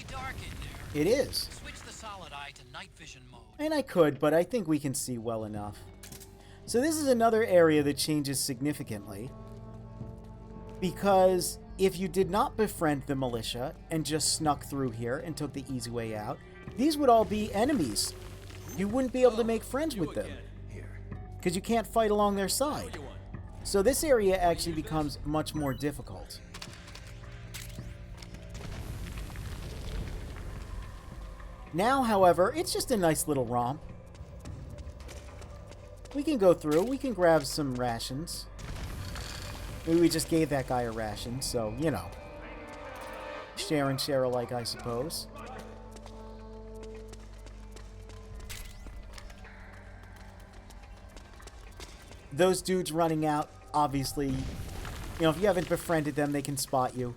dark in there. It is. Switch the solid eye to night vision mode. And I could, but I think we can see well enough. So this is another area that changes significantly. Because if you did not befriend the militia and just snuck through here and took the easy way out, these would all be enemies. You wouldn't be able to make friends with them. Because you can't fight along their side. So this area actually becomes much more difficult. Now, however, it's just a nice little romp. We can go through, we can grab some rations. Maybe we just gave that guy a ration, so, you know. Share and share alike, I suppose. Those dudes running out, obviously, you know, if you haven't befriended them, they can spot you.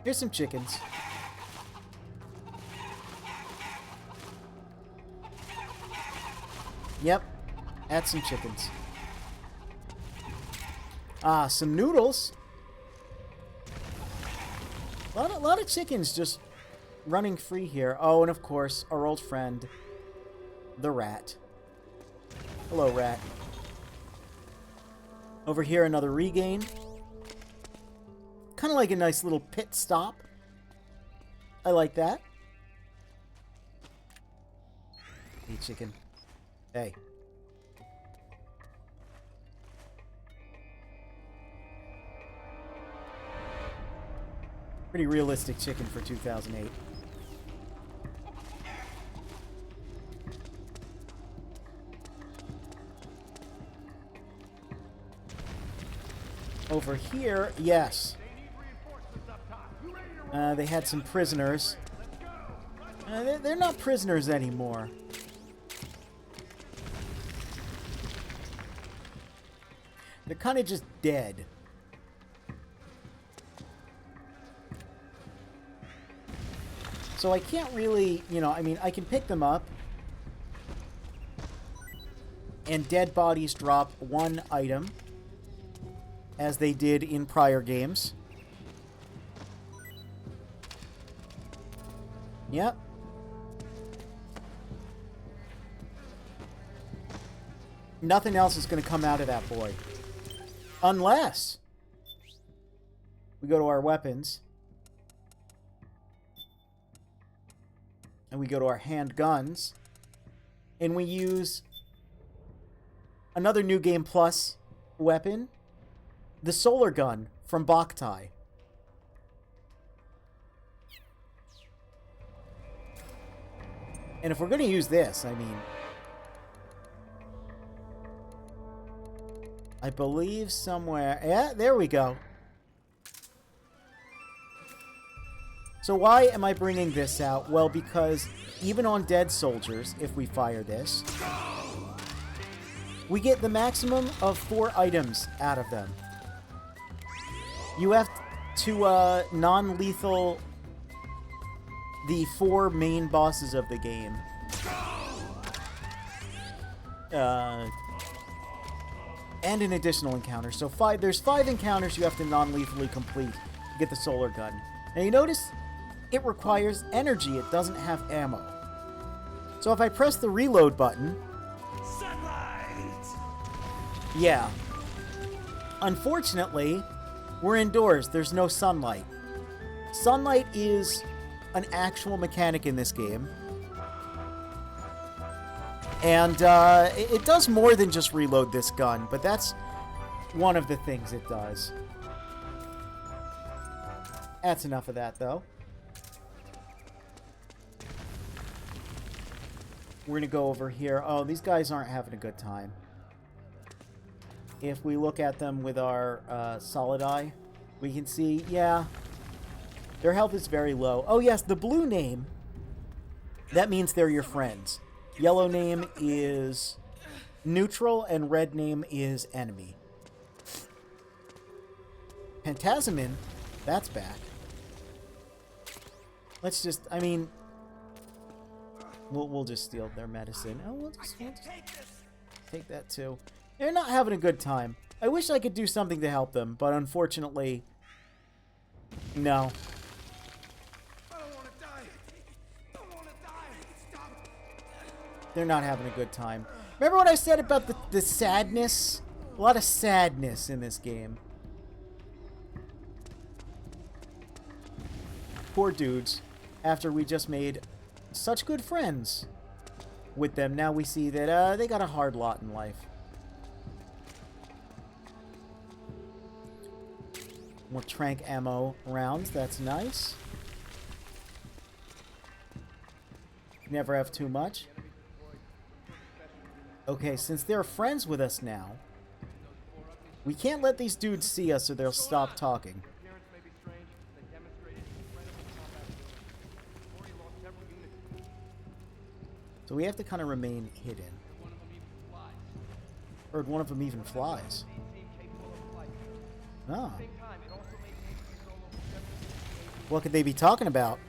Here's some chickens. Yep, add some chickens. Ah, some noodles. A lot of chickens just running free here. Oh, and of course, our old friend, the rat. Hello, rat. Over here, another regain. Kind of like a nice little pit stop. I like that. Hey, chicken. Hey. Pretty realistic chicken for 2008. Over here, yes. They had some prisoners. They're not prisoners anymore. They're kind of just dead. So I can't really, you know, I mean, I can pick them up. And dead bodies drop one item, as they did in prior games. Yep. Nothing else is going to come out of that boy. Unless we go to our weapons. And we go to our handguns. And we use another New Game Plus weapon. The solar gun from Boktai. And if we're going to use this, I mean, I believe somewhere... Yeah, there we go. So why am I bringing this out? Well, because even on dead soldiers, if we fire this, we get the maximum of 4 items out of them. You have to non-lethal the 4 main bosses of the game. And an additional encounter. So there's 5 encounters you have to non-lethally complete to get the solar gun. Now you notice it requires energy. It doesn't have ammo. So if I press the reload button... Sunlight! Yeah. Unfortunately, we're indoors. There's no sunlight. Sunlight is an actual mechanic in this game. And it does more than just reload this gun, but that's one of the things it does. That's enough of that, though. We're going to go over here. Oh, these guys aren't having a good time. If we look at them with our solid eye, we can see, yeah, their health is very low. Oh, yes, the blue name, that means they're your friends. Yellow name is neutral, and red name is enemy. Pentazemin, that's back. Let's just, I mean... We'll just steal their medicine. Oh, we'll just take that too. They're not having a good time. I wish I could do something to help them, but unfortunately, no. They're not having a good time. Remember what I said about the sadness? A lot of sadness in this game. Poor dudes. After we just made such good friends with them, now we see that they got a hard lot in life. More tranq ammo rounds. That's nice. Never have too much. Okay, since they're friends with us now, we can't let these dudes see us or they'll stop talking. So we have to kind of remain hidden. Heard one of them even flies. Oh. What could they be talking about?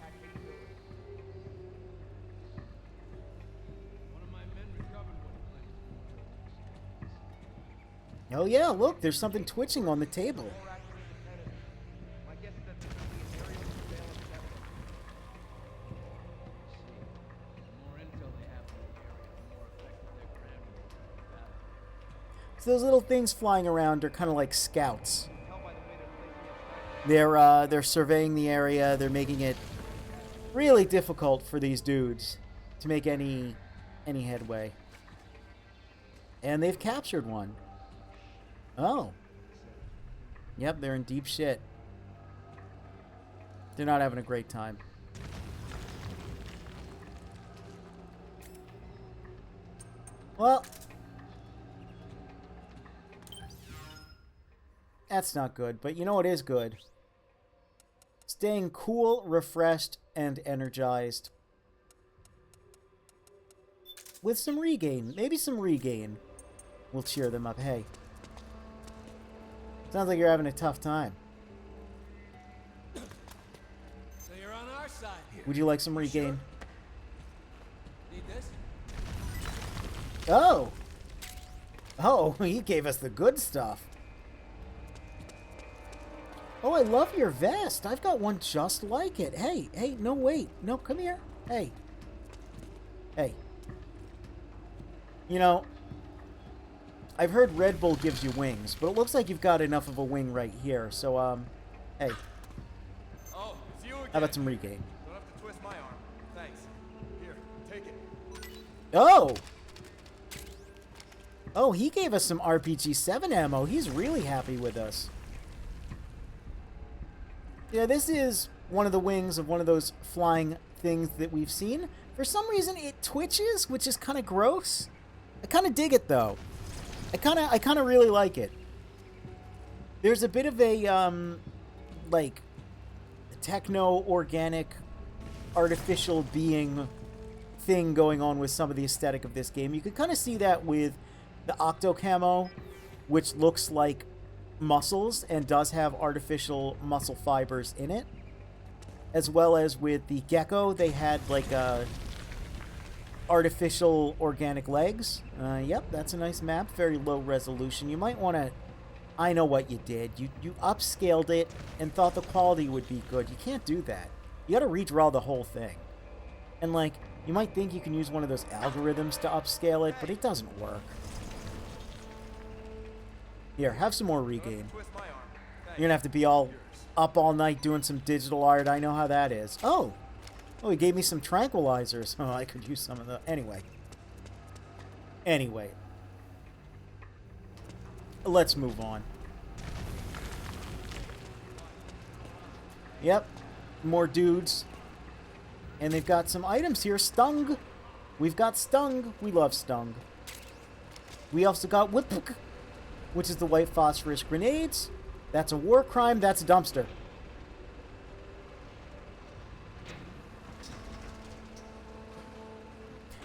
Oh yeah, look, there's something twitching on the table. So those little things flying around are kind of like scouts. They're surveying the area. They're making it really difficult for these dudes to make any headway. And they've captured one. Oh. Yep, they're in deep shit. They're not having a great time. Well, that's not good, but you know what is good? Staying cool, refreshed, and energized. With some regain. Maybe some regain will cheer them up. Hey. Sounds like you're having a tough time. So you're on our side here. Would you like some regain? Need this? Oh! Oh, he gave us the good stuff. Oh, I love your vest. I've got one just like it. Hey, hey, no, wait. No, come here. Hey. Hey. You know, I've heard Red Bull gives you wings, but it looks like you've got enough of a wing right here. So, hey. Oh, it's you again. How about some regain? Don't have to twist my arm. Thanks. Here, take it. Oh! Oh, he gave us some RPG-7 ammo. He's really happy with us. Yeah, this is one of the wings of one of those flying things that we've seen. For some reason, it twitches, which is kind of gross. I kind of dig it, though. I kind of really like it. There's a bit of a, like, techno-organic, artificial being thing going on with some of the aesthetic of this game. You could kind of see that with the Octo Camo, which looks like muscles and does have artificial muscle fibers in it. As well as with the Gecko, they had, like, artificial organic legs. Yep, that's a nice map. Very low resolution. You might want to... I know what you did. You upscaled it and thought the quality would be good. You can't do that. You got to redraw the whole thing. And, like, you might think you can use one of those algorithms to upscale it, but it doesn't work. Here, have some more regain. You're going to have to be all up all night doing some digital art. I know how that is. Oh! Oh, he gave me some tranquilizers. Oh, I could use some of the... Anyway. Anyway. Let's move on. Yep. More dudes. And they've got some items here. Stung. We've got Stung. We love Stung. We also got Whip, which is the white phosphorus grenades. That's a war crime. That's a dumpster.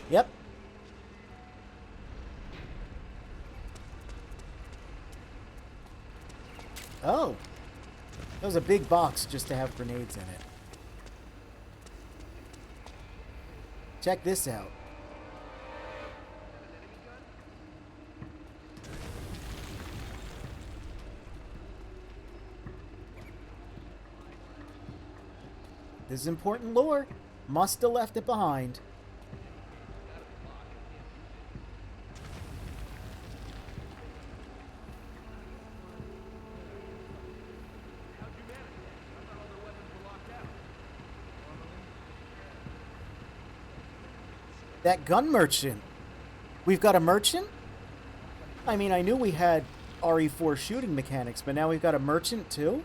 Yep. Oh. That was a big box just to have grenades in it. Check this out. This is important lore. Must have left it behind. That gun merchant. We've got a merchant? I mean, I knew we had RE4 shooting mechanics, but now we've got a merchant too?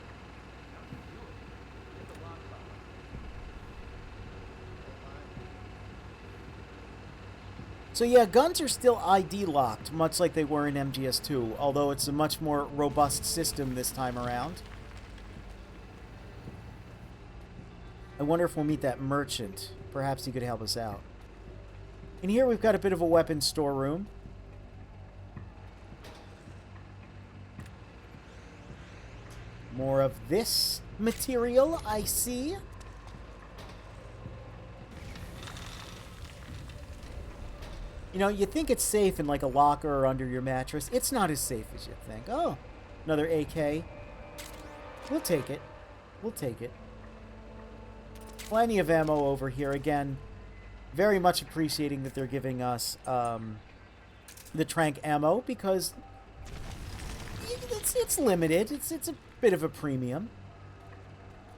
So yeah, guns are still ID locked, much like they were in MGS2, although it's a much more robust system this time around. I wonder if we'll meet that merchant. Perhaps he could help us out. And here we've got a bit of a weapons storeroom. More of this material, I see. You know, you think it's safe in like a locker or under your mattress. It's not as safe as you think. Oh, another AK. We'll take it. We'll take it. Plenty of ammo over here. Again, very much appreciating that they're giving us the tranq ammo because it's limited. It's a bit of a premium.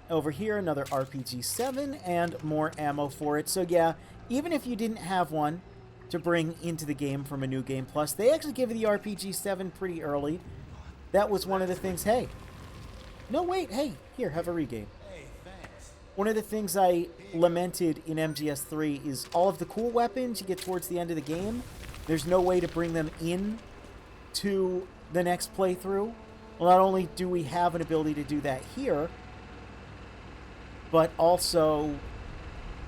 Over here, another RPG-7 and more ammo for it. So yeah, even if you didn't have one to bring into the game from a New Game Plus, they actually give you the RPG-7 pretty early. That was one of the things. Hey. No, wait. Hey, here, have a regame. One of the things I lamented in MGS3 is all of the cool weapons you get towards the end of the game, there's no way to bring them in to the next playthrough. Well, not only do we have an ability to do that here, but also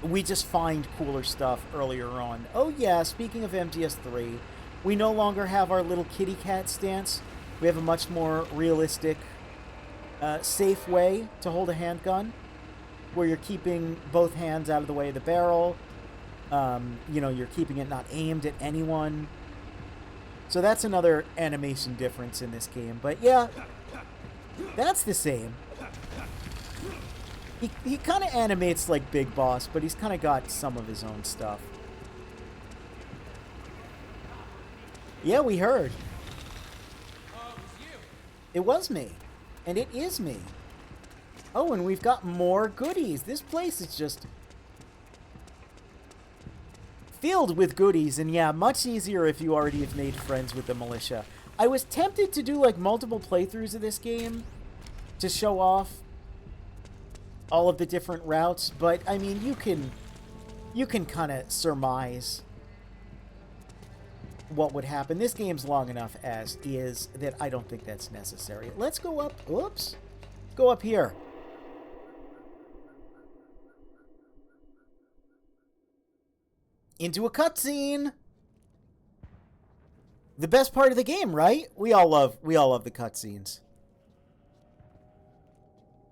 we just find cooler stuff earlier on. Oh yeah, speaking of MGS3, we no longer have our little kitty cat stance. We have a much more realistic, safe way to hold a handgun, where you're keeping both hands out of the way of the barrel. You know, you're keeping it not aimed at anyone. So that's another animation difference in this game. But yeah, that's the same. He kind of animates like Big Boss, but he's kind of got some of his own stuff. Yeah, we heard. It was me. And it is me. Oh, and we've got more goodies. This place is just filled with goodies. And yeah, much easier if you already have made friends with the militia. I was tempted to do like multiple playthroughs of this game to show off all of the different routes, but I mean, you can kind of surmise what would happen. This game's long enough as is that I don't think that's necessary. Let's go up. Whoops. Go up here. Into a cutscene. The best part of the game, right? We all love the cutscenes.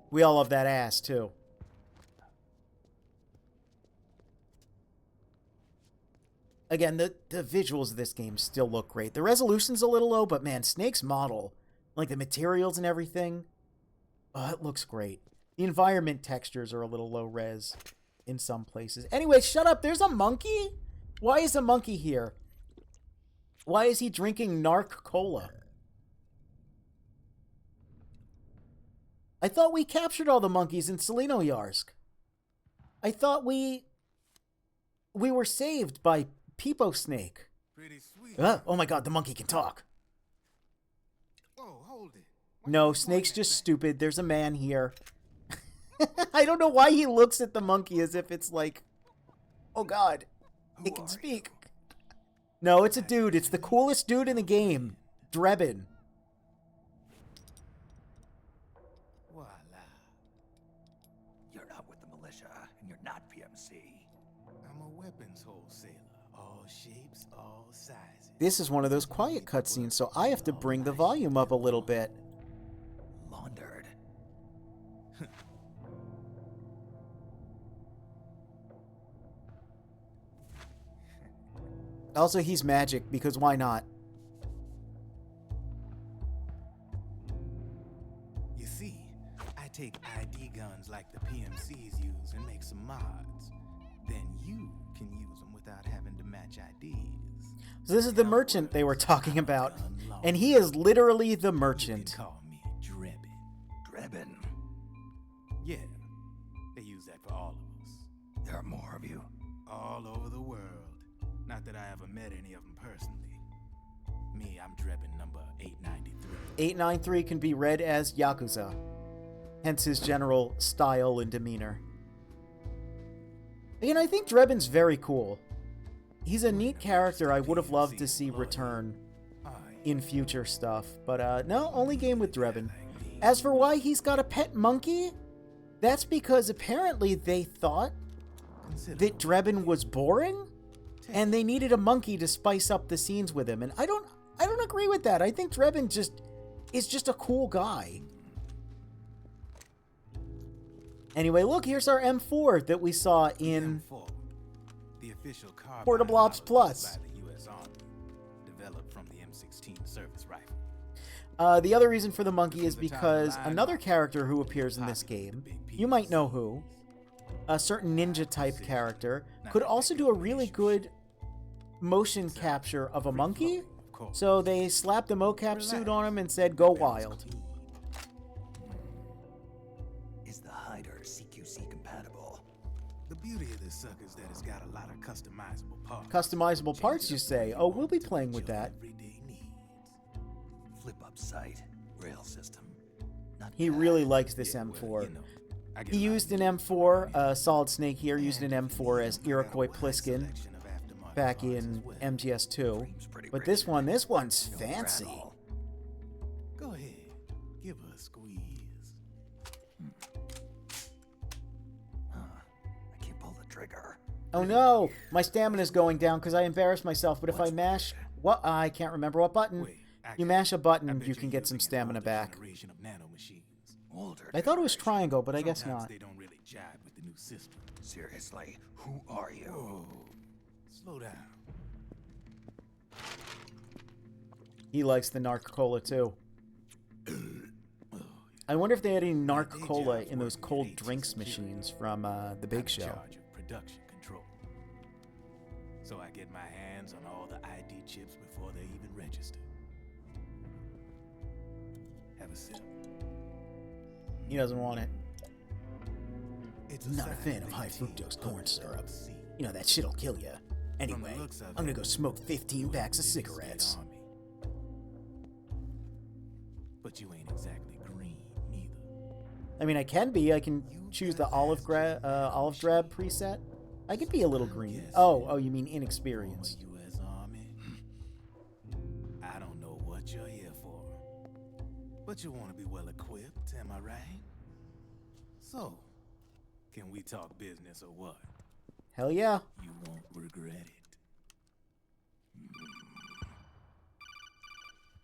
We all love that ass, too. Again, the visuals of this game still look great. The resolution's a little low, but man, Snake's model, like the materials and everything, oh, it looks great. The environment textures are a little low res in some places. Anyway, shut up. There's a monkey? Why is a monkey here? Why is he drinking Narc Cola? I thought we captured all the monkeys in Selenoyarsk. I thought we were saved by Peepo Snake. Pretty sweet. Oh my god, the monkey can talk. Whoa, hold it. No, Snake's just stupid. There's a man here. I don't know why he looks at the monkey as if it's like, oh god, it can speak. No, it's a dude. It's the coolest dude in the game. Drebin. Voila. You're not with the militia, and you're not PMC. I'm a weapons wholesaler. All shapes, all sizes. This is one of those quiet cutscenes, so I have to bring the volume up a little bit. Laundered. Also, he's magic, because why not? You see, I take ID guns like the PMCs use and make some mods. Then you can use them without having to match IDs. So this is the merchant they were talking about, and he is literally the You can merchant. call me Drebin. Drebin. Yeah, they use that for all of us. There are more of you. All over the world. Not that I ever met any of them personally. Me, I'm Drebin number 893. 893 can be read as Yakuza, hence his general style and demeanor. Again, I think Drebin's very cool. He's a neat character I would have loved to see return in future stuff, but no, only game with Drebin. As for why he's got a pet monkey, that's because apparently they thought that Drebin was boring, and they needed a monkey to spice up the scenes with him. And I don't agree with that. I think Drebin is just a cool guy. Anyway, look, here's our M4 that we saw in the official Portable Ops Plus. by the US Army, developed from the M16 service rifle. The other reason for the monkey is because another character who appears in this game, you might know who, a certain ninja-type character, could also do a really good motion capture of a monkey. So they slapped a mocap suit on him and said, go wild. Is the hider CQC compatible? The beauty of this sucker is that it's got a lot of customizable parts. Customizable parts, you say? Oh, we'll be playing with that. Everyday needs. Flip up sight, rail system. Not He bad. really likes this Yeah, M4. well, you know, I get He a lot used of an use M4, Solid Snake here used an and M4 as got a Iroquois wide Pliskin selection of aftermarket back parts in as well. MGS2. Dream's pretty But rich. this one's No fancy. rattle. Go ahead, give her a squeeze. I can't pull the trigger. Oh no, my stamina's going down because I embarrassed myself, but if I mash... What? I can't remember what button. Wait, You mash a I button, bet you you're can get some using an stamina older back. generation of nanomachines. Older I thought it was generation. triangle, but I guess Sometimes not. they don't really jive with the new system. Seriously, who are you? Whoa, slow down. He likes the Narc Cola too. I wonder if they had any Narc Cola in those cold drinks machines from The Big I'm in Show. charge of production control. So I get my hands on all the ID chips before they even register. Have a sip. He doesn't want it. It's I'm not a sign fan of they high take fructose public corn syrup. obscene. You know, that shit'll kill you. Anyway, looks of I'm gonna it, go smoke 15 you packs of ain't really cigarettes. State Army. But you ain't exactly green neither. I mean, I can be. I can choose the olive drab preset. I could be a little green. Yes. Oh, you mean inexperienced. Former U.S. Army. I don't know what you're here for, but you want to be well equipped, am I right? So, can we talk business or what? Hell yeah. You won't regret it.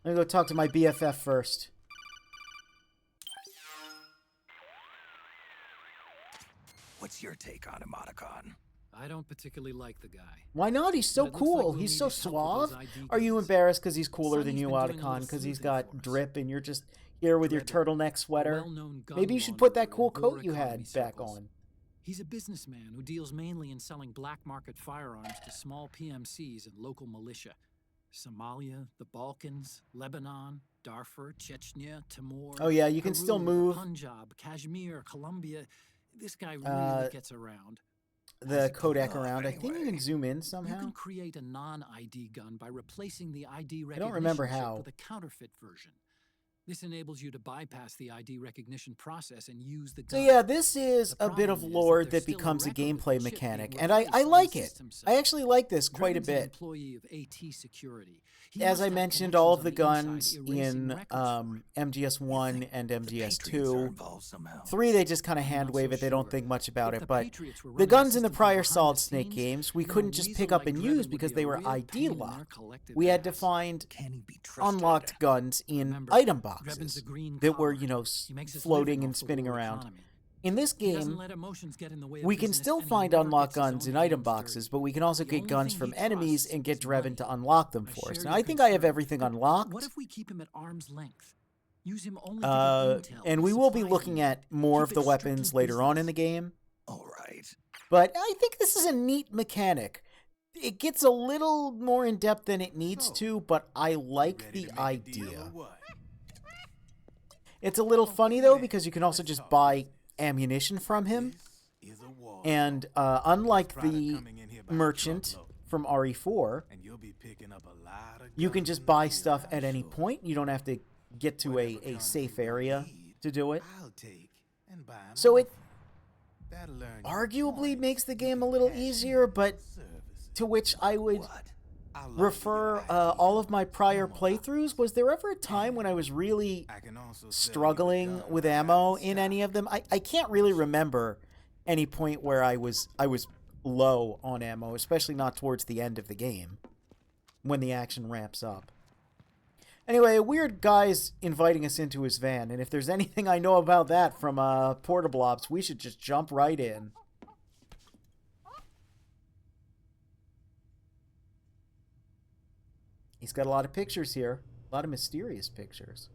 I'm gonna go talk to my BFF first. What's your take on Emoticon? I don't particularly like the guy. Why not? He's so But it looks like cool. we'll He's need so his help with those suave. ID Are you codes. embarrassed because he's cooler than Sonny's you, been doing a Otacon? little Because he's sleuthing got for us. drip and you're just here with your Drebin, turtleneck a sweater? well-known gun Maybe you should put that launderer cool in coat Boer you economy had back circles. on. He's a businessman who deals mainly in selling black market firearms to small PMCs and local militia. Somalia, the Balkans, Lebanon, Darfur, Chechnya, Timor. Oh, yeah, you can still Peru, move. Punjab, Kashmir, Colombia. This guy really gets around. The it codec pull off around. I think you anyway? can zoom in You somehow. can create a non-ID gun by replacing the ID don't recognition remember chip how. with a counterfeit version. This enables you to bypass the ID recognition process and use the So gun. yeah, this is The a bit of problem is lore there's that still a becomes a record of the gameplay chip mechanic, being and I replaced on like the it. system I side. actually like this quite a Drebin's an bit. employee of AT Security. He As must I have mentioned, all of the connections guns on the inside erasing in records for it. MGS1 and The Patriots are MGS2, involved somehow. 3 they just kind of I'm hand not wave so it, they don't sure. think much about If it, the but Patriots were the running guns in the system from prior behind Solid the Snake scenes, games, we then a couldn't just weasel pick up like and Drebin use would because be they a were real ID pain in their locked. collective We had to ass. find Can he be trusted? unlocked guns in Remember, item Drebin's boxes a green that were, collar. you know, He makes his floating living and off the spinning war around. economy. In this He doesn't game, let emotions get in the way of we can business, still and he find never unlocked gets his guns own in item hands boxes, dirty. but we can also The get only guns thing from he enemies trusts and get is Drebin money. to unlock them I for us. share Now, your I think I have concern, everything but unlocked. What if we keep him at arm's length? Use him only to get intel And we will be supplies looking needs. at more Keep of the it weapons strictly later on in business. the game. All right. But I think this is a neat mechanic. It gets a little more in depth than it needs So, to, but I like Ready the to make a deal idea. or what? It's a little funny though Okay, because you can also let's just talk buy business. ammunition from him. This is a war. And unlike Product the coming in here by merchant truckload. from RE4. And you'll be picking up a lot of You can guns just in the buy field, stuff I'm at any sure. point. You don't have to get to Whatever a guns safe you area need, to do it. I'll take and buy 'em So off it you. That'll earn you arguably points makes the you game can a little cash in easier, on but services. to which I would What? I'll loan you refer your ID all of my gun. prior No more lies. playthroughs. Was there ever a time when I was really I can also sell you the struggling gun with I got ammo in in stock. any of them? I can't really remember any point where I was low on ammo, especially not towards the end of the game when the action ramps up. Anyway, a weird guy's inviting us into his van, and if there's anything I know about that from Portable Ops, we should just jump right in. He's got a lot of pictures here. A lot of mysterious pictures.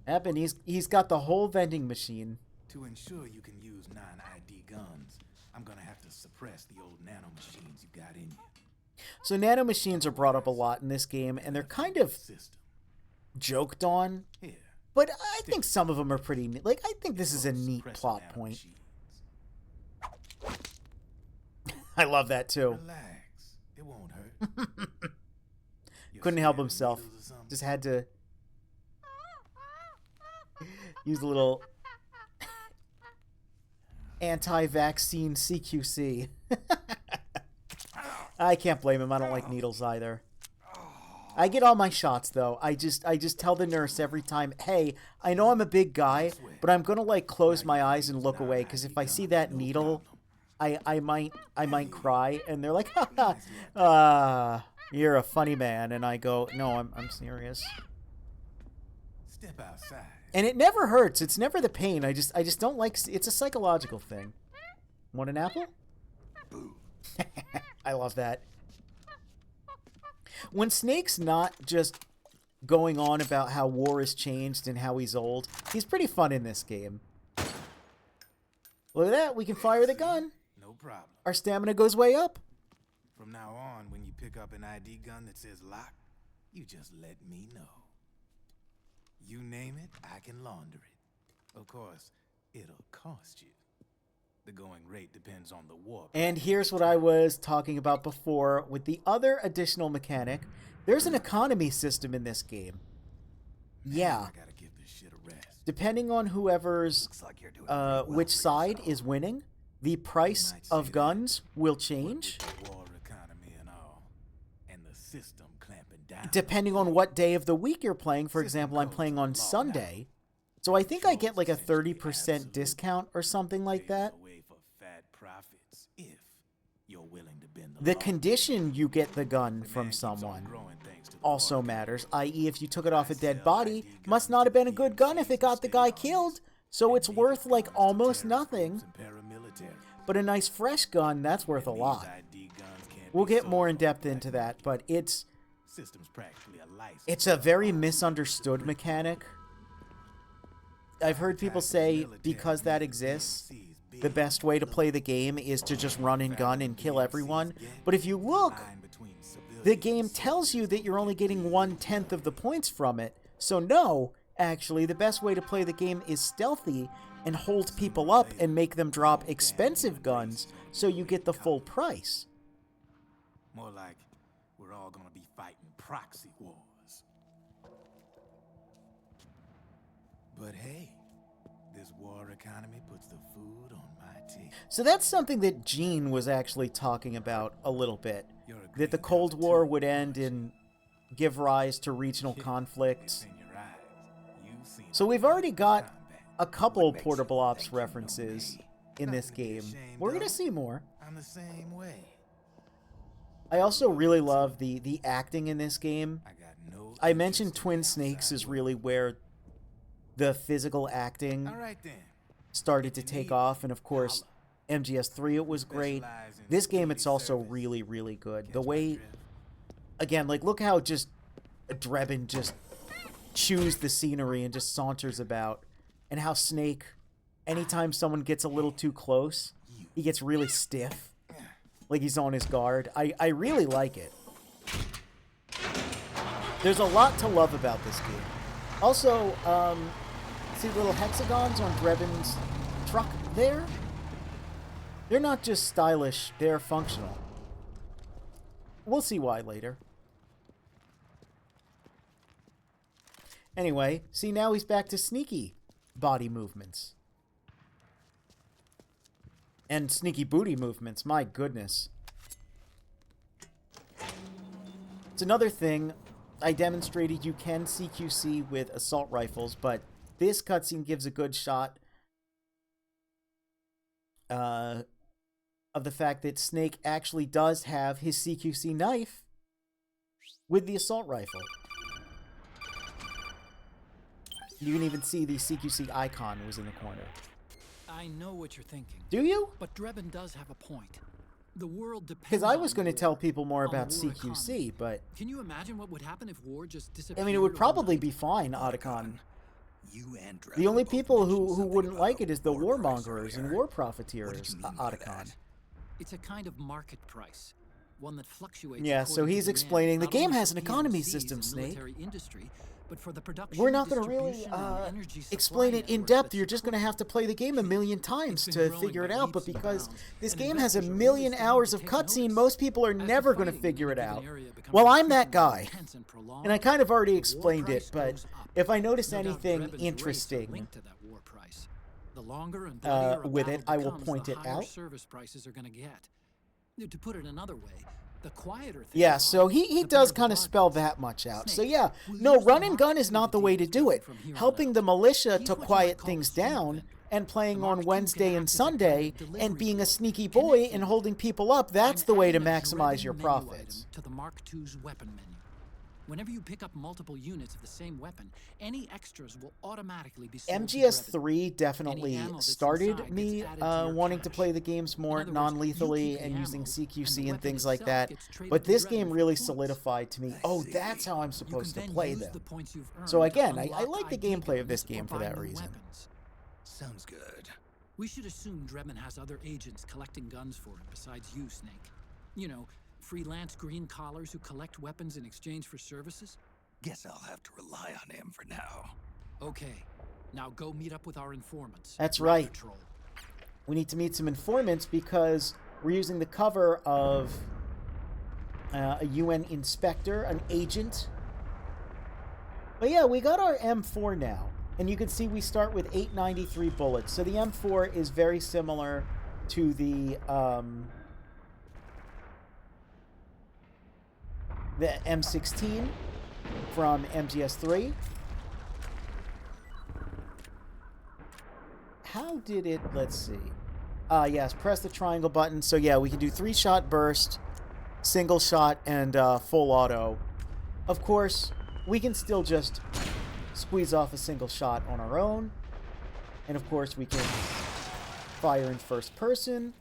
Yep, and he's got the whole vending machine. To ensure you can use non-ID guns, I'm gonna have to suppress the old nanomachines you got in you. So nanomachines are brought up a lot in this game, and they're kind of System. joked on. Here. But I think some of them are pretty neat. Like, I think this is a neat suppress plot the point. nanomachines. I love that too. Relax. It won't hurt. You're Couldn't help scared of himself. needles or something? Just had to use a little anti-vaccine CQC. I can't blame him. I don't like needles either. I get all my shots though. I just tell the nurse every time, "Hey, I know I'm a big guy, but I'm gonna like close my eyes and look away because if I see that needle, I might cry." And they're like, "Ha you're a funny man." And I go, "No, I'm serious." Step outside. And it never hurts. It's never the pain. I just don't like. It's a psychological thing. Want an apple? I love that. When Snake's not just going on about how war has changed and how he's old, he's pretty fun in this game. Look at that. We can fire the gun. No problem. Our stamina goes way up. From now on, when you pick up an ID gun that says lock, you just let me know. You name it, I can launder it. Of course, it'll cost you. The going rate depends on the war. And here's what I was talking about before with the other additional mechanic. There's an economy system in this game. Yeah. I gotta give this shit a rest. Depending on whoever's Looks like you're doing pretty well which for side yourself. is winning, the price might of say guns will What change with the war economy and all, and the system clamping down. depending on what day of the week you're playing. For System example, I'm codes playing are on law Sunday, so I think I get like a Essentially 30% absolute. discount or something like that. Paves the way for fat profits if you're willing to bend The law. condition you get the gun The from man keeps on someone growing thanks to the also war matters, economy. i.e. if you took it off a dead sell body, ID must guns not have to been a good gun if it PMCs got the and guy state killed, armies, so and it's naked worth like guns to almost terrorist nothing. groups and paramilitary. But a nice fresh gun, that's worth a These lot. ID guns can't We'll be get sold more in on the depth black into that, market. but it's System's practically a license. It's a very misunderstood mechanic. I've heard people say because that exists, the best way to play the game is to just run and gun and kill everyone. But if you look, the game tells you that you're only getting 1/10 of the points from it. So no, actually, the best way to play the game is stealthy and hold people up and make them drop expensive guns so you get the full price. More like we're all gonna be fighting proxy wars. But hey, this war economy puts the food on my table. So that's something that Gene was actually talking about a little bit. You're a That the green Cold color War too, would end aren't you? and give rise to regional It's conflicts. in your eyes. You've seen So we've it already got combat. a couple What makes you Portable Ops think you know references me? in this Nothing to be game. ashamed We're going to of. see more. I'm the same way. I also really love the acting in this game. I got no I mentioned interest in Twin the Snakes outside is world. really where the physical acting All right then. started to take off, and of course, MGS3 it was great. This game it's also really, really good. The way, again, like look how just Drebin just chews the scenery and just saunters about, and how Snake, anytime someone gets a little too close, he gets really stiff, like he's on his guard. I really like it. There's a lot to love about this game. Also, see the little hexagons on Drebin's truck there? They're not just stylish, they're functional. We'll see why later. Anyway, see, now he's back to sneaky body movements. And sneaky booty movements, my goodness. It's another thing. I demonstrated you can CQC with assault rifles, but this cutscene gives a good shot of the fact that Snake actually does have his CQC knife with the assault rifle. You can even see the CQC icon was in the corner. I know what you're thinking. Do you? But Drebin does have a point. The world depends Because I was on going to war, tell people more on the about war CQC, economy. but... Can you imagine what would happen if war just disappeared? I mean, it would probably overnight? be fine, Otacon. You and The only Drebin both people mentioned who something wouldn't about like a it is the war price warmongers and earlier. war What profiteers, did you mean by Otacon. that? It's a kind of market price, one that fluctuates. Yeah, so according to he's demand, explaining the not game only has for an economy PMCs system, and Snake. military industry, but for the production, We're not going to really distribution, and energy explain supply it in networks depth. that You're just going to have to play the game a million times been to growing figure it by out. But leaps and because bounds, this and game has a investors are really million starting hours to of take cutscene, notice. most people are As the never going to fighting figure in it a given out. area becomes Well, I'm that increasingly guy. intense and prolonged, And I kind of already the war explained it, price but goes up. if I notice No doubt anything Drebin's rates are interesting linked to that war price. The longer and bloodier a with it, battle I will becomes, point the it higher out. service prices are going to get. To put it another way, the quieter things Yeah, are, so he the does better the kind of spell bargains. that much out. So Snake, yeah, we'll no, use the run and gun market is not to the way to deal do with it. Drebin from here on Helping out. the militia He's to what you quiet might call a things street down vendor. and playing The on Mark II Wednesday can and act as a kind of Sunday delivery and being a boy, sneaky boy connecting and you. holding people up, that's I'm the way to adding a maximize Drebin your menu profits. item to the Mark II's weapon menu. Whenever you pick up multiple units of the same weapon, any extras will automatically be sold to Drebin. MGS3 definitely Any ammo that's started inside me gets added to your wanting to cache. play the games more In other words, you non-lethally keep the and using ammo, CQC and the and things weapon like itself that. gets traded But to this Drebin game for really points. solidified to me, I oh, see. that's how I'm You can supposed to then play use them. the points you've earned So to again, I unlock like the ID gameplay of this guns or game for buy that new reason. weapons. Sounds good. We should assume Drebin has other agents collecting guns for him besides you, Snake. You know, freelance green collars who collect weapons in exchange for services? Guess I'll have to rely on him for now. Okay, now go meet up with our informants. That's Rat right. Patrol. We need to meet some informants because we're using the cover of a UN inspector, an agent. But yeah, we got our M4 now. And you can see we start with 893 bullets. So the M4 is very similar to the M16 from MGS3. How did it... Let's see. Yes, press the triangle button. So yeah, we can do 3-shot burst, single shot, and full auto. Of course, we can still just squeeze off a single shot on our own. And of course, we can fire in first person.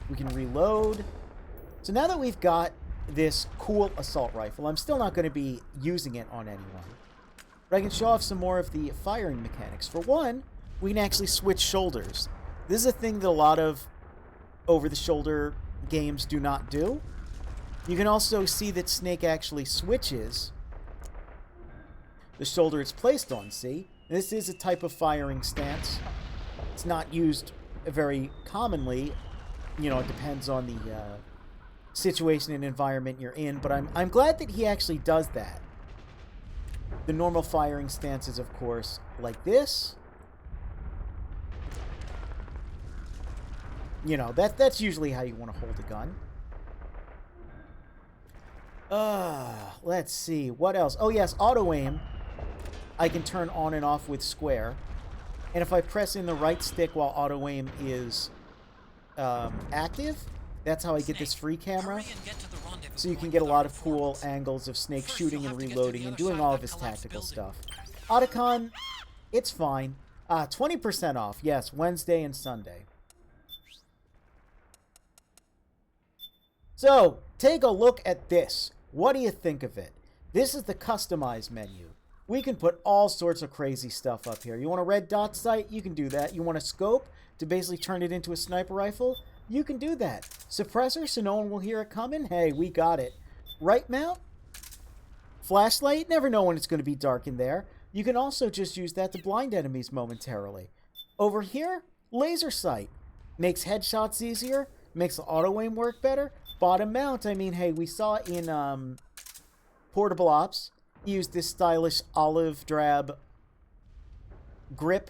We can reload. So now that we've got this cool assault rifle, I'm still not going to be using it on anyone. But I can show off some more of the firing mechanics. For one, we can actually switch shoulders. This is a thing that a lot of over-the-shoulder games do not do. You can also see that Snake actually switches the shoulder it's placed on, see? This is a type of firing stance. It's not used very commonly. You know, it depends on the situation and environment you're in, but I'm glad that he actually does that. The normal firing stance is, of course, like this. You know, that's usually how you want to hold a gun. Let's see. What else? Oh, yes, auto-aim. I can turn on and off with square. And if I press in the right stick while auto-aim is active, that's how I get this free camera. So you can get a lot of cool angles of Snake shooting and reloading and doing all of his tactical stuff. Otacon, it's fine. 20% off. Yes, Wednesday and Sunday. So, take a look at this. What do you think of it? This is the customize menu. We can put all sorts of crazy stuff up here. You want a red dot sight? You can do that. You want a scope to basically turn it into a sniper rifle? You can do that. Suppressor so no one will hear it coming? Hey, we got it. Right mount? Flashlight? Never know when it's going to be dark in there. You can also just use that to blind enemies momentarily. Over here, laser sight. Makes headshots easier, makes the auto-aim work better. bottom mount, I mean, hey, we saw in Portable Ops, he used this stylish olive drab grip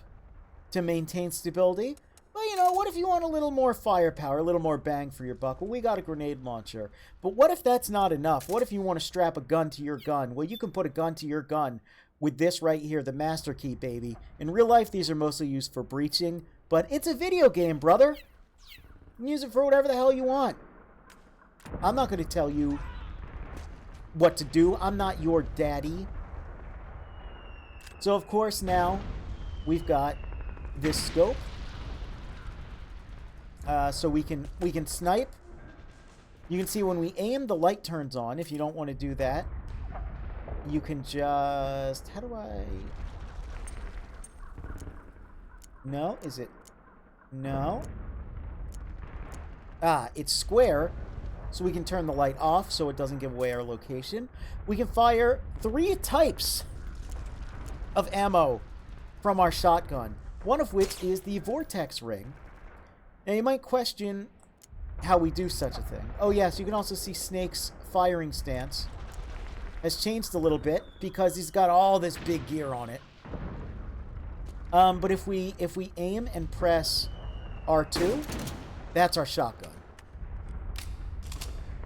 to maintain stability. But, you know, what if you want a little more firepower, a little more bang for your buck? Well, we got a grenade launcher. But what if that's not enough? What if you want to strap a gun to your gun? Well, you can put a gun to your gun with this right here, the Master Key, baby. In real life, these are mostly used for breaching, but it's a video game, brother. You can use it for whatever the hell you want. I'm not going to tell you what to do. I'm not your daddy. So, of course, now we've got this scope. So we can snipe. You can see when we aim, the light turns on. If you don't want to do that, you can just... How do I... No? Is it... No? Ah, it's square. So we can turn the light off so it doesn't give away our location. We can fire 3 types of ammo from our shotgun. One of which is the Vortex Ring. Now you might question how we do such a thing. Oh yes, you can also see Snake's firing stance has changed a little bit because he's got all this big gear on it. But if we aim and press R2, that's our shotgun.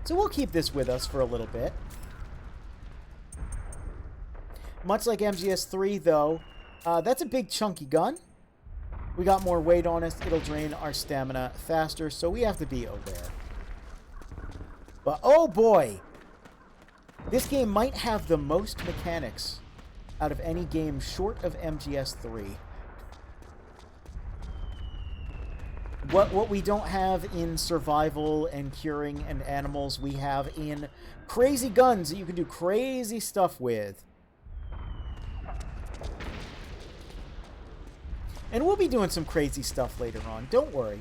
So we'll keep this with us for a little bit. Much like MGS3 though, that's a big chunky gun. We got more weight on us. It'll drain our stamina faster, so we have to be aware. But, oh boy! This game might have the most mechanics out of any game short of MGS3. What we don't have in survival and curing and animals, we have in crazy guns that you can do crazy stuff with. And we'll be doing some crazy stuff later on. Don't worry.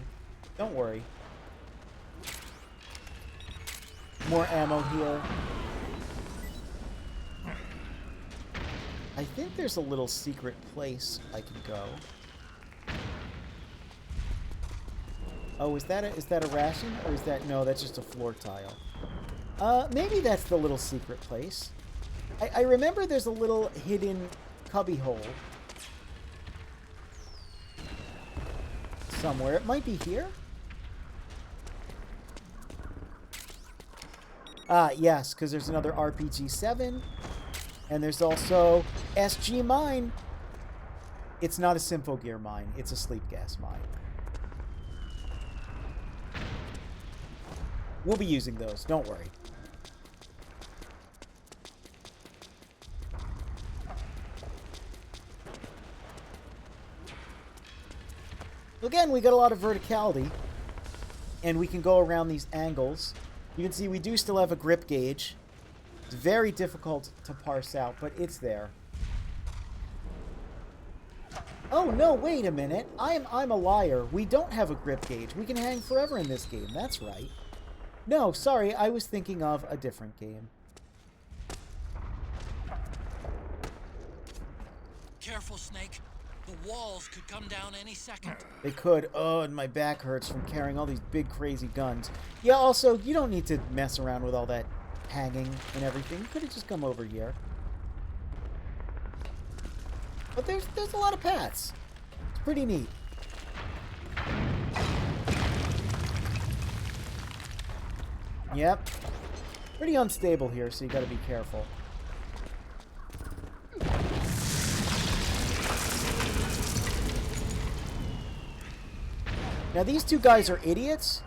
Don't worry. More ammo here. I think there's a little secret place I can go. Oh, is that a ration? Or is that... No, that's just a floor tile. Maybe that's the little secret place. I remember there's a little hidden cubby hole somewhere. It might be here. Yes, because there's another RPG-7. And there's also SG mine. It's not a Symphogear mine. It's a sleep gas mine. We'll be using those. Don't worry. Again, we got a lot of verticality, and we can go around these angles. You can see we do still have a grip gauge. It's very difficult to parse out, but it's there. Oh, no, wait a minute. I'm a liar. We don't have a grip gauge. We can hang forever in this game. That's right. No, sorry, I was thinking of a different game. Careful, Snake. The walls could come down any second. They could. Oh, and my back hurts from carrying all these big, crazy guns. Yeah, also, you don't need to mess around with all that hanging and everything. You could have just come over here. But there's a lot of paths. It's pretty neat. Yep. Pretty unstable here, so you gotta be careful. Now these two guys are idiots.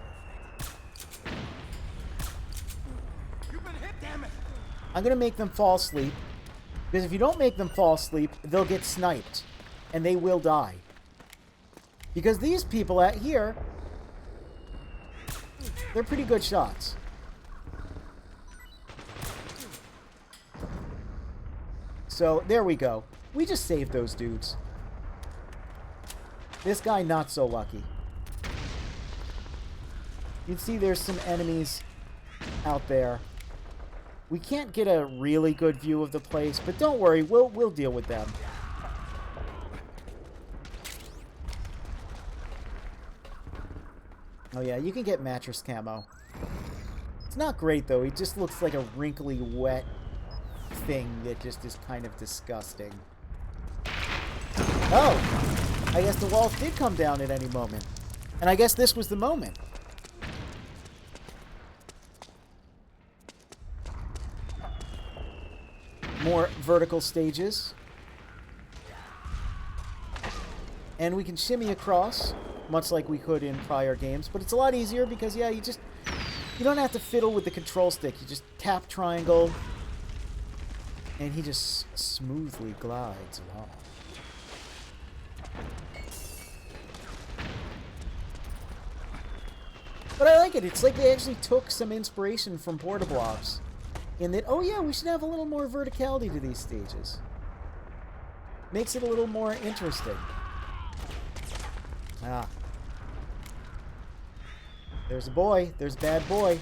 You've been hit, damn it. I'm gonna make them fall asleep. Because if you don't make them fall asleep, they'll get sniped. And they will die. Because these people out here, they're pretty good shots. So, there we go. We just saved those dudes. This guy, not so lucky. You can see there's some enemies out there. We can't get a really good view of the place, but don't worry, we'll deal with them. Oh yeah, you can get mattress camo. It's not great, though. He just looks like a wrinkly, wet thing that just is kind of disgusting. Oh! I guess the walls did come down at any moment. And I guess this was the moment. More vertical stages. And we can shimmy across, much like we could in prior games. But it's a lot easier because, yeah, you don't have to fiddle with the control stick. You just tap triangle, and he just smoothly glides along. But I like it. It's like they actually took some inspiration from Portable Ops. In that, oh yeah, we should have a little more verticality to these stages. Makes it a little more interesting. Ah. There's a boy. There's a bad boy.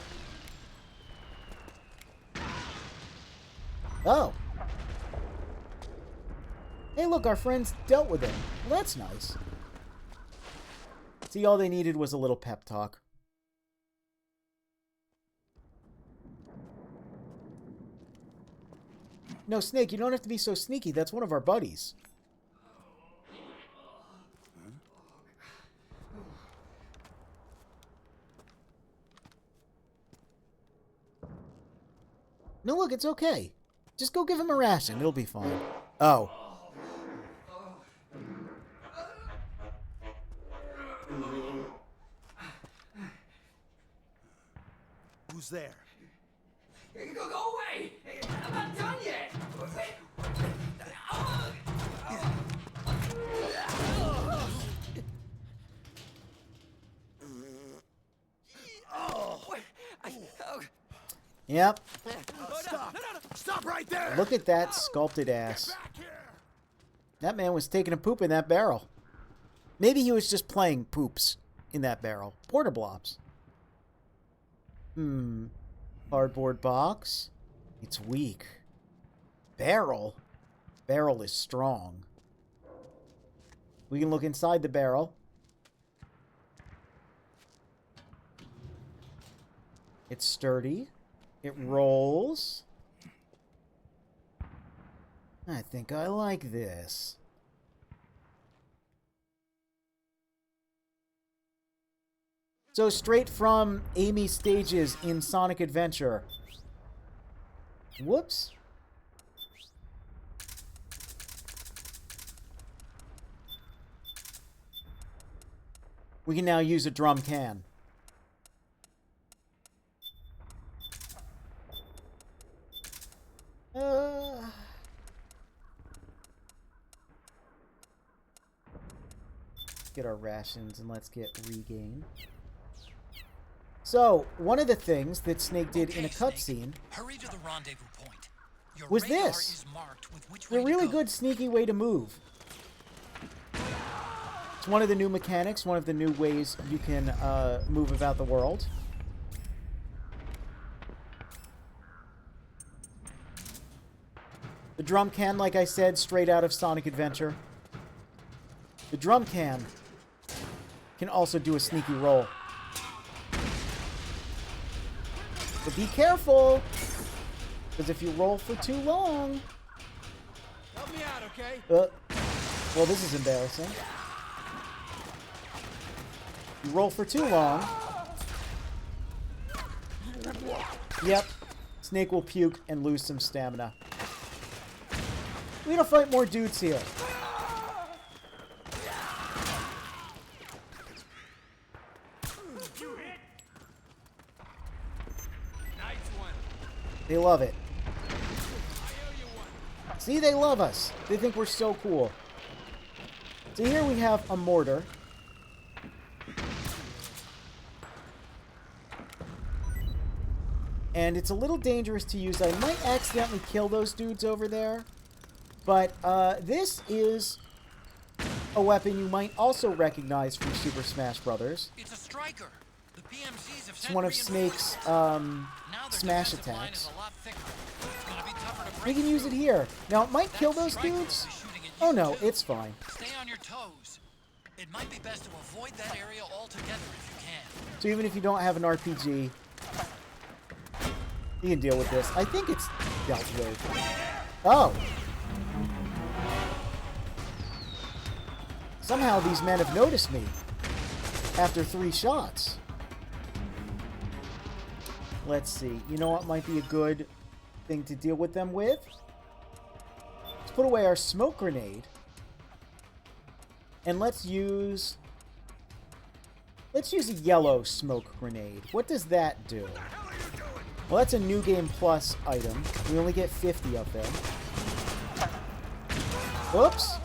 Oh. Hey, look, our friends dealt with him. Well, that's nice. See, all they needed was a little pep talk. No, Snake, you don't have to be so sneaky. That's one of our buddies. No, look, it's okay. Just go give him a ration. It'll be fine. Oh. Who's there? Go away! I'm not done yet! Yep. Stop! Stop right there! Look at that sculpted ass. That man was taking a poop in that barrel. Maybe he was just playing poops in that barrel. Portable Ops. Cardboard box. It's weak. Barrel. Barrel is strong. We can look inside the barrel. It's sturdy. It rolls. I think I like this. So straight from Amy's stages in Sonic Adventure. Whoops. We can now use a drum can. Get our rations and let's get regain. So, one of the things that Snake did in a cutscene was this. It's a really good sneaky way to move. It's one of the new mechanics, one of the new ways you can move about the world. The drum can, like I said, straight out of Sonic Adventure. The drum can also do a sneaky roll. But be careful, because if you roll for too long... Help me out, okay? Well, this is embarrassing. You roll for too long. Yep. Snake will puke and lose some stamina. We gotta fight more dudes here. They love it. See, they love us. They think we're so cool. So here we have a mortar. And it's a little dangerous to use. I might accidentally kill those dudes over there. But this is a weapon you might also recognize from Super Smash Bros. It's a striker. The PMCs have It's one of Snake's smash attacks. We can use it here. Now, it might kill those dudes. Oh no, it's fine. Stay on your toes. It might be best to avoid that area altogether if you can. So even if you don't have an RPG, You can deal with this. I think it's dealt with. Oh! Somehow these men have noticed me after 3 shots. Let's see. You know what might be a good thing to deal with them with? Let's put away our smoke grenade. And let's use a yellow smoke grenade. What does that do? Well, that's a New Game Plus item. We only get 50 of them. Whoops.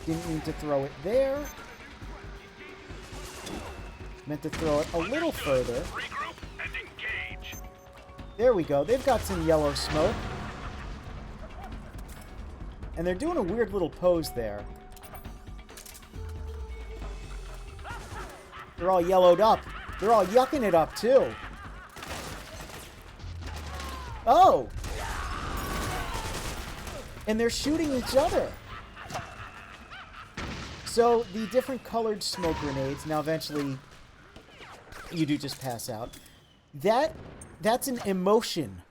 Didn't mean to throw it there. Meant to throw it a little further. There we go. They've got some yellow smoke. And they're doing a weird little pose there. They're all yellowed up. They're all yucking it up, too. Oh! And they're shooting each other. So, the different colored smoke grenades, now eventually you do just pass out. That's an emotion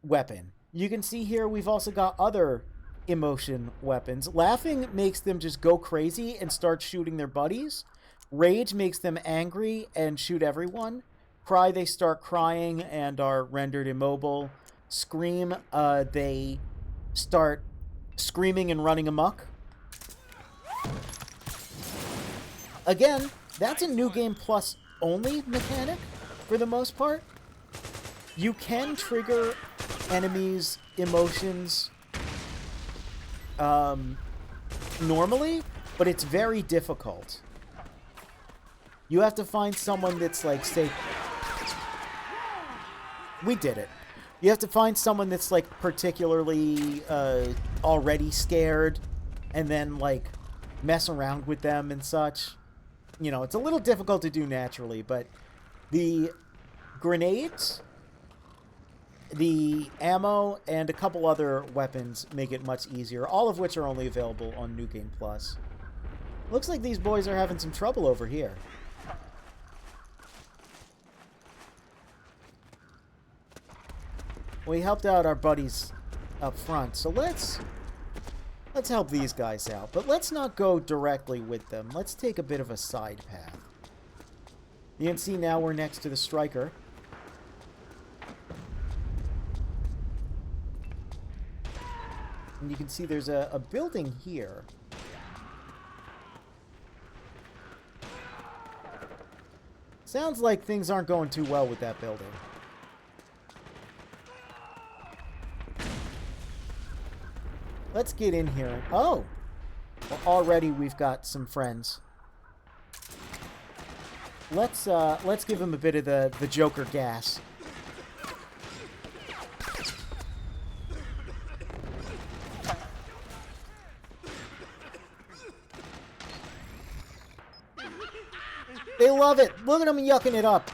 weapon. You can see here we've also got other emotion weapons. Laughing makes them just go crazy and start shooting their buddies. Rage makes them angry and shoot everyone. Cry, they start crying and are rendered immobile. Scream, they start screaming and running amok. Again, that's a New Game Plus only mechanic for the most part. You can trigger enemies' emotions normally, but it's very difficult. You have to find someone that's like, say, we did it. You have to find someone that's like particularly already scared and then like mess around with them and such. You know, it's a little difficult to do naturally, but the grenades, the ammo, and a couple other weapons make it much easier, all of which are only available on New Game Plus. Looks like these boys are having some trouble over here. We helped out our buddies up front, so let's help these guys out. But let's not go directly with them. Let's take a bit of a side path. You can see now we're next to the striker. And you can see there's a building here. Sounds like things aren't going too well with that building. Let's get in here. Oh! Well, already we've got some friends. Let's give him a bit of the Joker gas. They love it! Look at them yucking it up!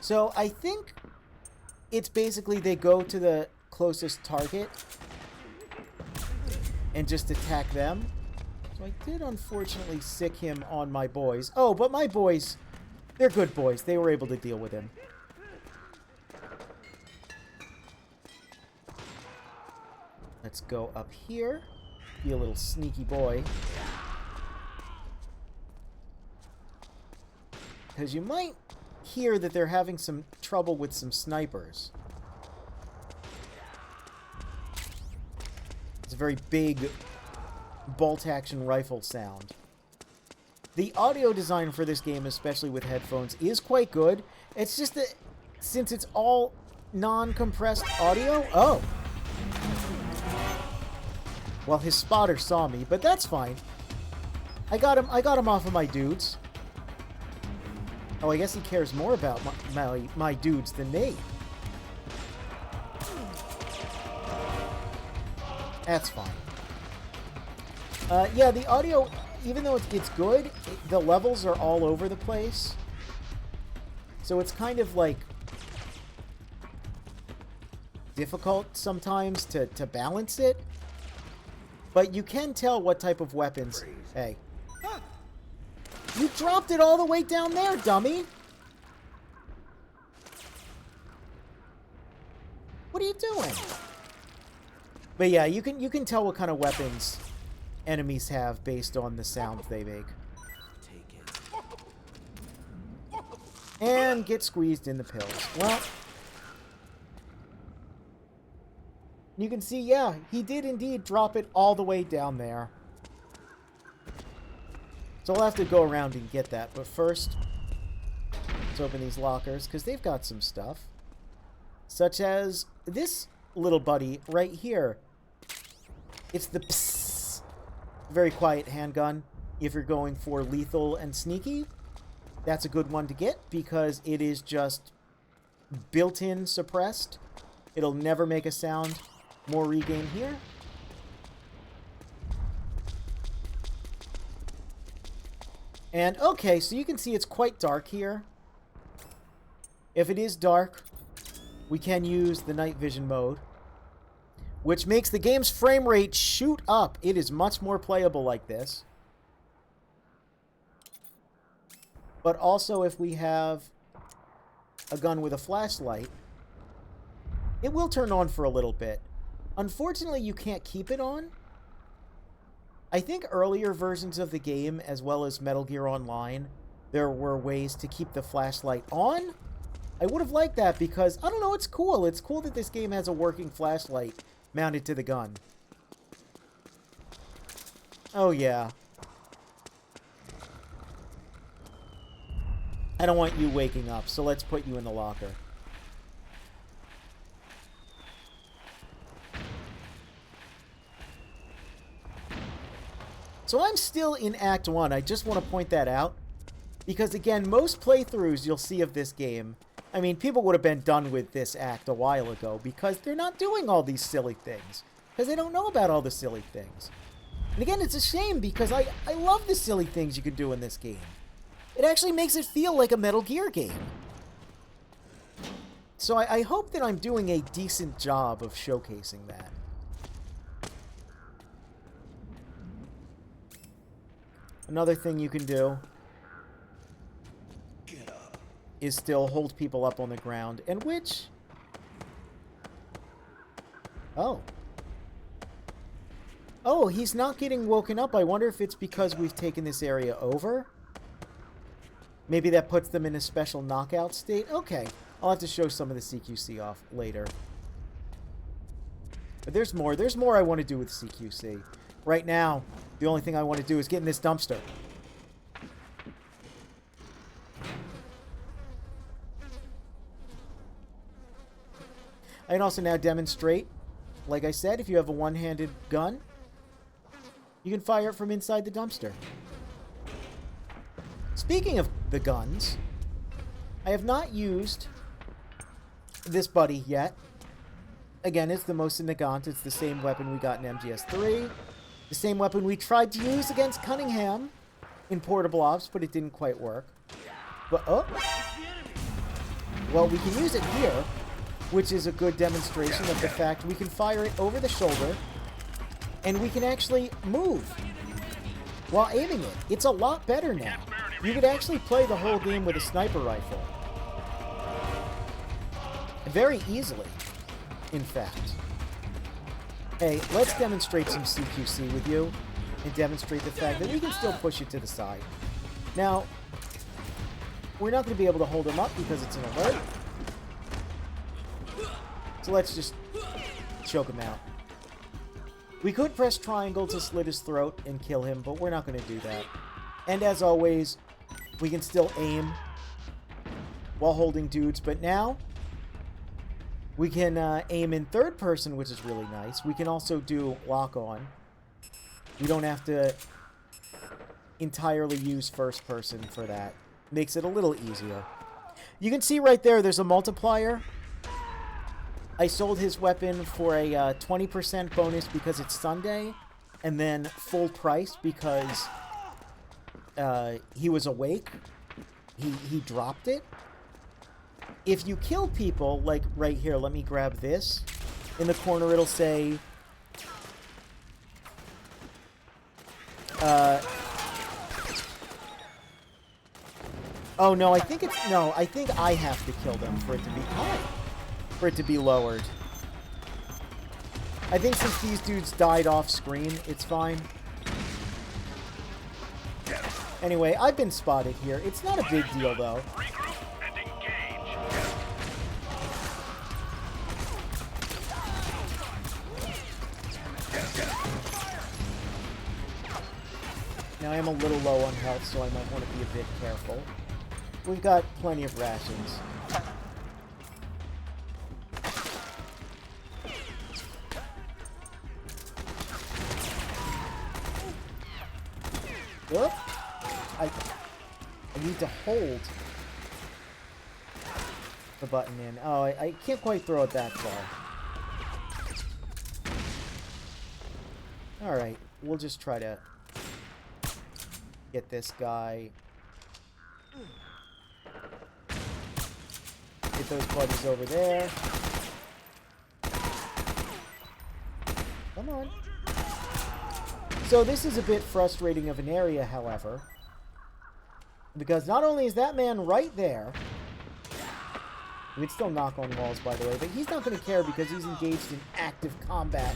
So I think it's basically they go to the closest target and just attack them. So I did unfortunately sick him on my boys. Oh, but my boys, they're good boys. They were able to deal with him. Let's go up here. Be a little sneaky boy. Because you might hear that they're having some trouble with some snipers. It's a very big bolt-action rifle sound. The audio design for this game, especially with headphones, is quite good. It's just that since it's all non-compressed audio... Oh! Well, his spotter saw me, but that's fine. I got him off of my dudes. Oh, I guess he cares more about my dudes than me. That's fine. Yeah, the audio, even though it's good, the levels are all over the place. So it's kind of like... difficult sometimes to balance it. But you can tell what type of weapons... Hey. You dropped it all the way down there, dummy! What are you doing? But yeah, you can tell what kind of weapons enemies have based on the sound they make. Take it. And get squeezed in the pills. Well, you can see, yeah, he did indeed drop it all the way down there. So I'll have to go around and get that. But first, let's open these lockers, because they've got some stuff. Such as this little buddy right here. It's the psst, very quiet handgun. If you're going for lethal and sneaky, that's a good one to get, because it is just built-in suppressed. It'll never make a sound. More regain here. And, okay, so you can see it's quite dark here. If it is dark, we can use the night vision mode, which makes the game's frame rate shoot up. It is much more playable like this. But also, if we have a gun with a flashlight, it will turn on for a little bit. Unfortunately, you can't keep it on. I think earlier versions of the game, as well as Metal Gear Online, there were ways to keep the flashlight on. I would have liked that because, I don't know, it's cool. It's cool that this game has a working flashlight mounted to the gun. Oh, yeah. I don't want you waking up, so let's put you in the locker. So I'm still in Act 1. I just want to point that out. Because, again, most playthroughs you'll see of this game, I mean, people would have been done with this act a while ago because they're not doing all these silly things. Because they don't know about all the silly things. And again, it's a shame because I love the silly things you can do in this game. It actually makes it feel like a Metal Gear game. So I hope that I'm doing a decent job of showcasing that. Another thing you can do is still hold people up on the ground, and which... Oh. Oh, he's not getting woken up. I wonder if it's because we've taken this area over. Maybe that puts them in a special knockout state. Okay, I'll have to show some of the CQC off later. But there's more. There's more I want to do with CQC. Right now, the only thing I want to do is get in this dumpster. I can also now demonstrate, like I said, if you have a one-handed gun, you can fire it from inside the dumpster. Speaking of the guns, I have not used this buddy yet. Again, it's the Mosin Nagant. It's the same weapon we got in MGS3. The same weapon we tried to use against Cunningham in Portable Ops, but it didn't quite work. But, oh. Well, we can use it here, which is a good demonstration of the fact we can fire it over the shoulder, and we can actually move while aiming it. It's a lot better now. You could actually play the whole game with a sniper rifle. Very easily, in fact. Hey, let's demonstrate some CQC with you and demonstrate the fact that we can still push it to the side. Now, we're not going to be able to hold him up because it's an alert. So let's just choke him out. We could press triangle to slit his throat and kill him, but we're not going to do that. And as always, we can still aim while holding dudes, but now we can aim in third person, which is really nice. We can also do lock-on. We don't have to entirely use first person for that. Makes it a little easier. You can see right there, there's a multiplier. I sold his weapon for a 20% bonus because it's Sunday, and then full price because he was awake. He dropped it. If you kill people, like right here, let me grab this. In the corner, it'll say... Oh, no, I think it's... No, I think I have to kill them for it to be... For it to be lowered. I think since these dudes died off screen, it's fine. Anyway, I've been spotted here. It's not a big deal, though. Now, I am a little low on health, so I might want to be a bit careful. We've got plenty of rations. Whoop. I need to hold the button in. Oh, I can't quite throw it that far. Alright, we'll just try to get this guy. Get those buddies over there. Come on. So this is a bit frustrating of an area, however, because not only is that man right there, we can still knock on walls, by the way, but he's not going to care because he's engaged in active combat.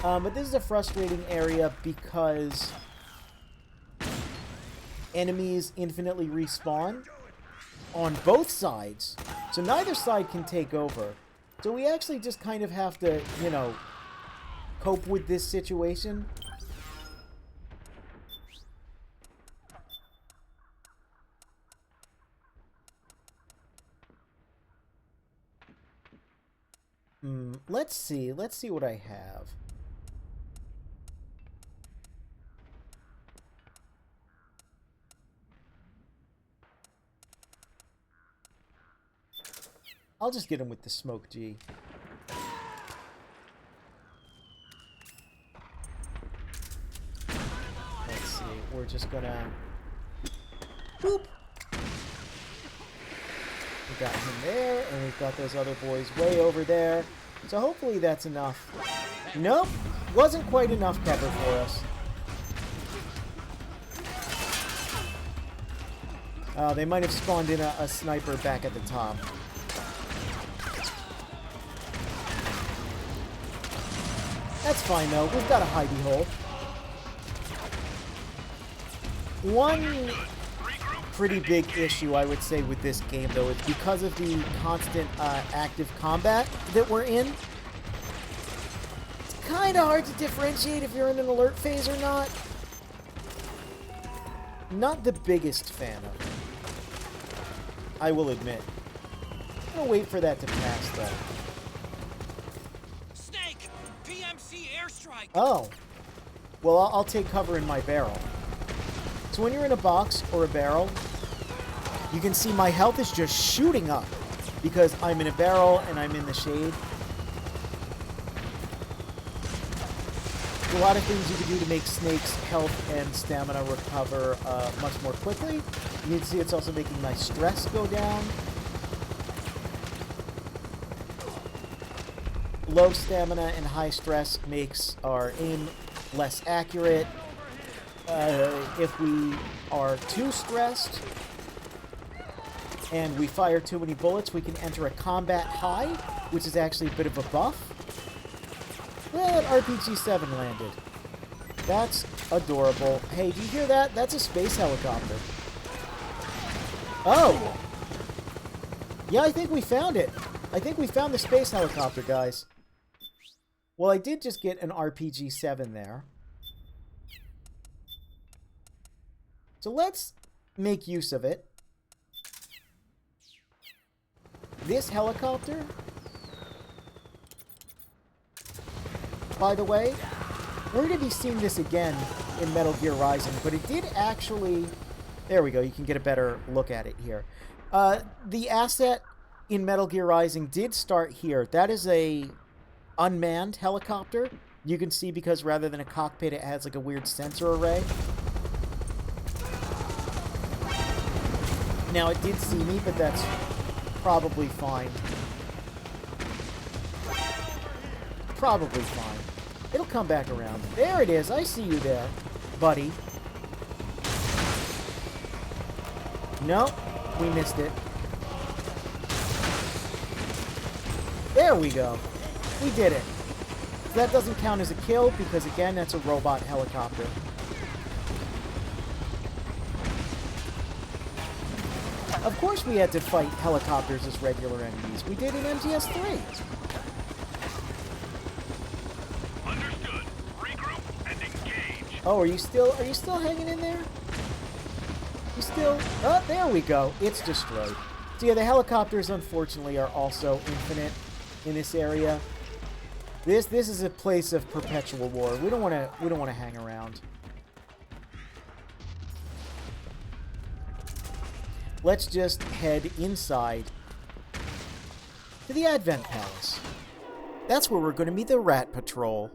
But this is a frustrating area because enemies infinitely respawn on both sides, so neither side can take over. So we actually just kind of have to, you know, cope with this situation. Let's see what I have. I'll just get him with the smoke G. Let's see, we're just gonna... Boop! We got him there, and we've got those other boys way over there. So hopefully that's enough. Nope! Wasn't quite enough cover for us. They might have spawned in a sniper back at the top. That's fine, though. We've got a hidey hole. One pretty big issue, I would say, with this game, though, is because of the constant active combat that we're in. It's kind of hard to differentiate if you're in an alert phase or not. Not the biggest fan of it, I will admit. I'm gonna wait for that to pass, though. Snake! PMC airstrike! Oh. Well, I'll take cover in my barrel. So when you're in a box or a barrel, you can see my health is just shooting up because I'm in a barrel and I'm in the shade. There's a lot of things you can do to make Snake's health and stamina recover much more quickly. You can see it's also making my stress go down. Low stamina and high stress makes our aim less accurate. If we are too stressed and we fire too many bullets, we can enter a combat high, which is actually a bit of a buff. Well, that RPG-7 landed. That's adorable. Hey, do you hear that? That's a space helicopter. Oh! Yeah, I think we found it. I think we found the space helicopter, guys. Well, I did just get an RPG-7 there. So let's make use of it. This helicopter, by the way, we're going to be seeing this again in Metal Gear Rising, but it did actually... There we go, you can get a better look at it here. The asset in Metal Gear Rising did start here. That is a unmanned helicopter. You can see because rather than a cockpit, it has like a weird sensor array. Now, it did see me, but that's probably fine. probably fine. It'll come back around. There it is. I see you there, buddy. No, we missed it. There we go. We did it. That doesn't count as a kill because, again, that's a robot helicopter. Of course we had to fight helicopters as regular enemies. We did in MTS3. Understood. Regroup and engage. Oh, are you still hanging in there? You still... Oh, there we go. It's destroyed. So yeah, the helicopters, unfortunately, are also infinite in this area. This is a place of perpetual war. We don't want to hang around. Let's just head inside to the Advent Palace. That's where we're going to meet the Rat Patrol.